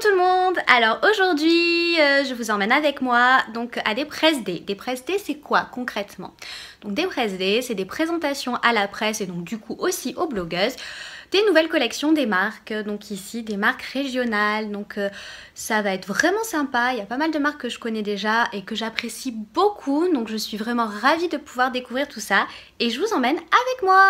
tout le monde. Alors aujourd'hui je vous emmène avec moi donc à des press day. Des press day c'est quoi concrètement? Donc des press day c'est des présentations à la presse et donc du coup aussi aux blogueuses des nouvelles collections des marques, donc ici des marques régionales, donc ça va être vraiment sympa. Il y a pas mal de marques que je connais déjà et que j'apprécie beaucoup, donc je suis vraiment ravie de pouvoir découvrir tout ça et je vous emmène avec moi.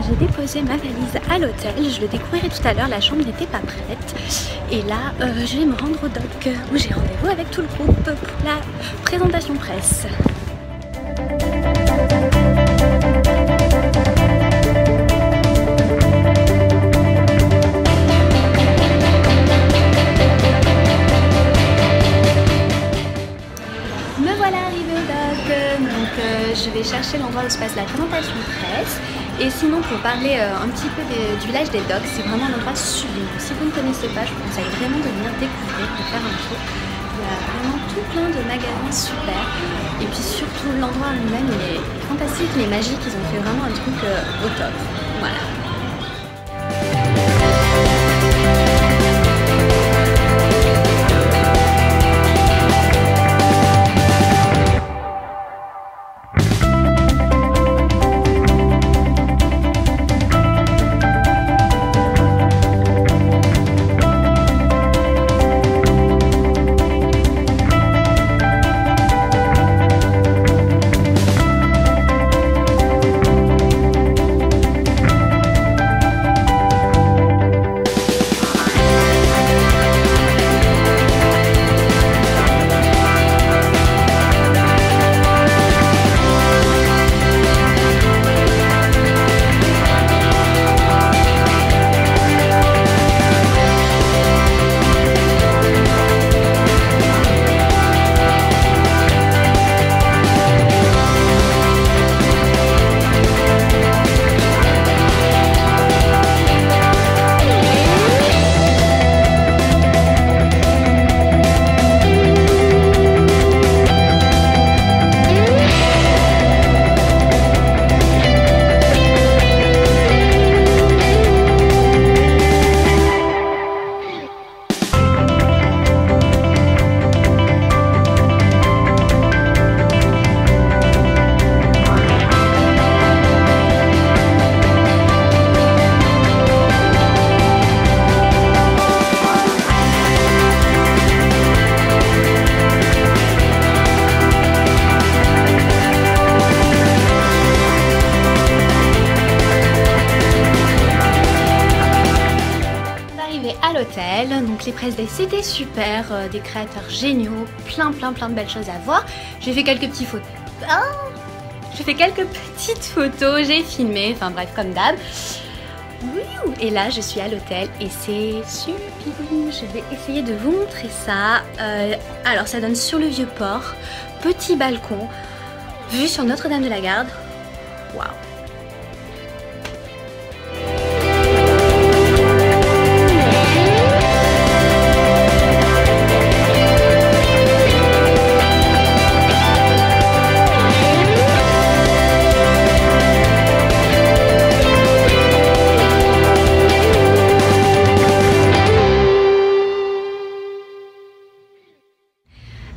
J'ai déposé ma valise à l'hôtel, je le découvrirai tout à l'heure, la chambre n'était pas prête. Et là, je vais me rendre au dock où j'ai rendez-vous avec tout le groupe pour la présentation presse. Me voilà arrivée au dock, donc je vais chercher l'endroit où se passe la présentation presse. Et sinon pour parler un petit peu du village des docks, c'est vraiment un endroit sublime. Si vous ne connaissez pas, je vous conseille vraiment de venir découvrir, de faire un tour. Il y a vraiment tout plein de magasins super. Et puis surtout l'endroit lui-même il est fantastique, il est magique, ils ont fait vraiment un truc au top. Voilà. À l'hôtel, donc les press day c'était super, des créateurs géniaux, plein de belles choses à voir. J'ai fait quelques petites photos. J'ai fait quelques petites photos, j'ai filmé, enfin bref comme d'hab. Et là je suis à l'hôtel et c'est sublime. Je vais essayer de vous montrer ça. Alors ça donne sur le Vieux-Port, petit balcon, vue sur Notre-Dame-de-la-Garde. Waouh!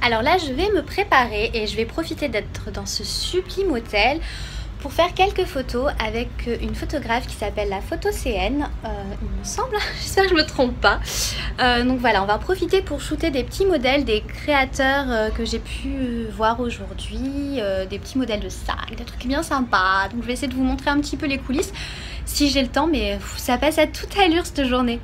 Alors là je vais me préparer et je vais profiter d'être dans ce sublime hôtel pour faire quelques photos avec une photographe qui s'appelle la Photo CN, il me semble, j'espère que je me trompe pas. Donc voilà, on va profiter pour shooter des petits modèles, des créateurs que j'ai pu voir aujourd'hui, des petits modèles de sacs, des trucs bien sympas. Donc je vais essayer de vous montrer un petit peu les coulisses si j'ai le temps, mais ça passe à toute allure cette journée.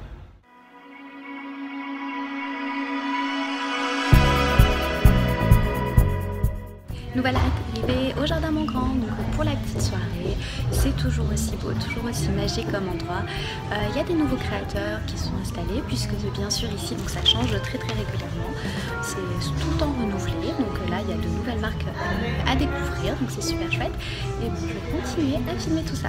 Nous voilà arrivés au Jardin Montgrand donc pour la petite soirée. C'est toujours aussi beau, toujours aussi magique comme endroit. Il y a des nouveaux créateurs qui sont installés puisque bien sûr ici donc ça change très régulièrement. C'est tout le temps renouvelé. Donc là il y a de nouvelles marques à découvrir, donc c'est super chouette. Et bon, je vais continuer à filmer tout ça.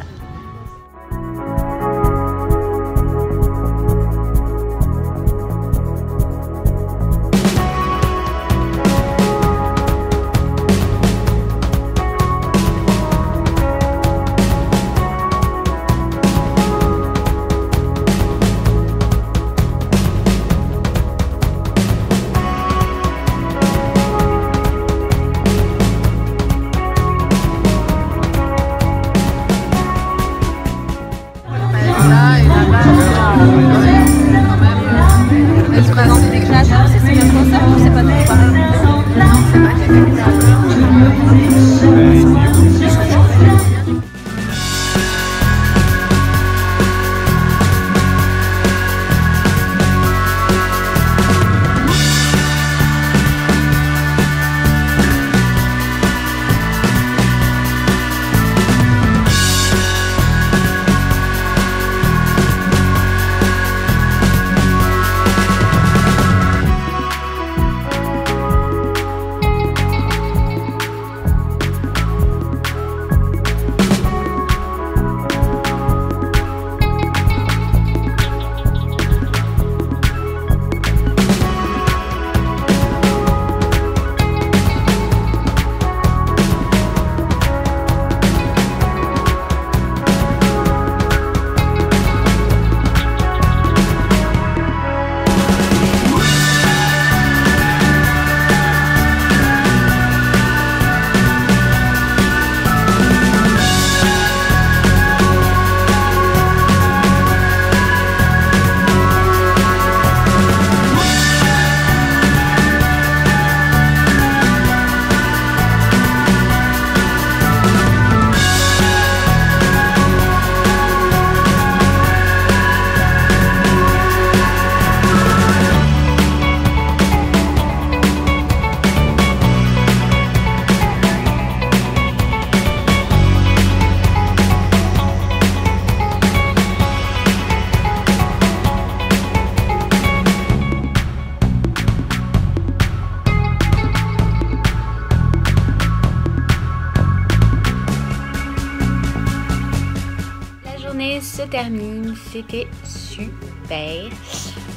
journée se termine, c'était super.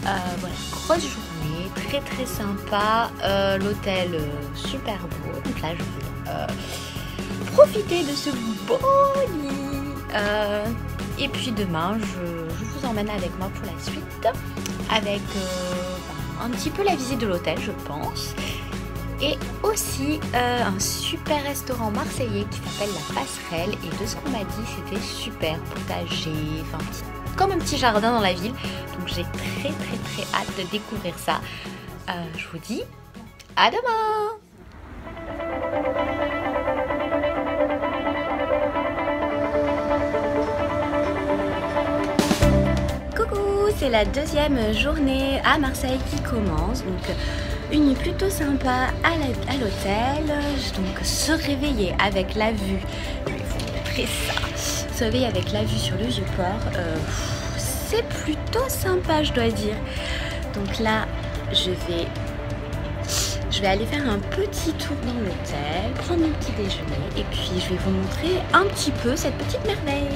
Voilà, grosse journée, très très sympa, l'hôtel super beau, donc là je vais profiter de ce beau lit. Et puis demain je vous emmène avec moi pour la suite, avec un petit peu la visite de l'hôtel je pense. Et aussi un super restaurant marseillais qui s'appelle La Passerelle. Et de ce qu'on m'a dit, c'était super potager, enfin comme un petit jardin dans la ville. Donc j'ai très hâte de découvrir ça. Je vous dis à demain. Coucou, c'est la deuxième journée à Marseille qui commence. Donc une nuit plutôt sympa à l'hôtel, donc se réveiller avec la vue, je vais vous montrer ça, se réveiller avec la vue sur le Vieux-Port, c'est plutôt sympa je dois dire. Donc là je vais aller faire un petit tour dans l'hôtel, prendre mon petit déjeuner et puis je vais vous montrer un petit peu cette petite merveille.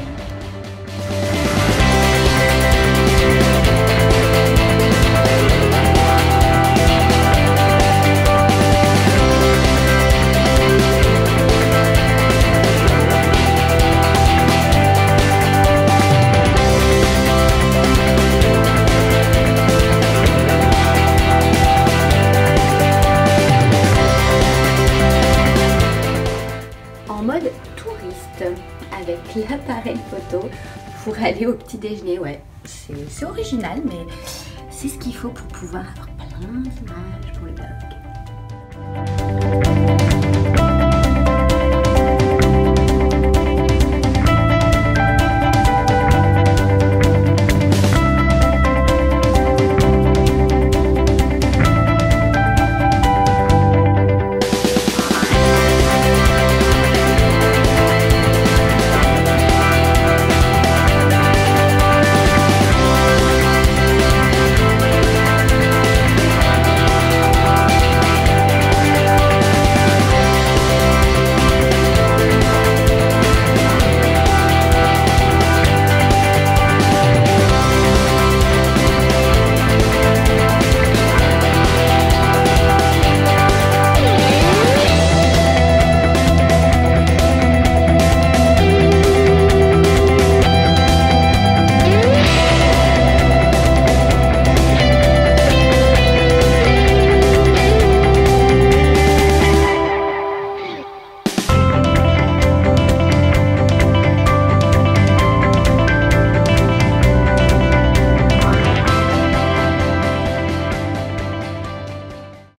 Mode touriste avec l'appareil photo pour aller au petit déjeuner. Ouais, c'est original mais c'est ce qu'il faut pour pouvoir avoir plein d'images pour le blog.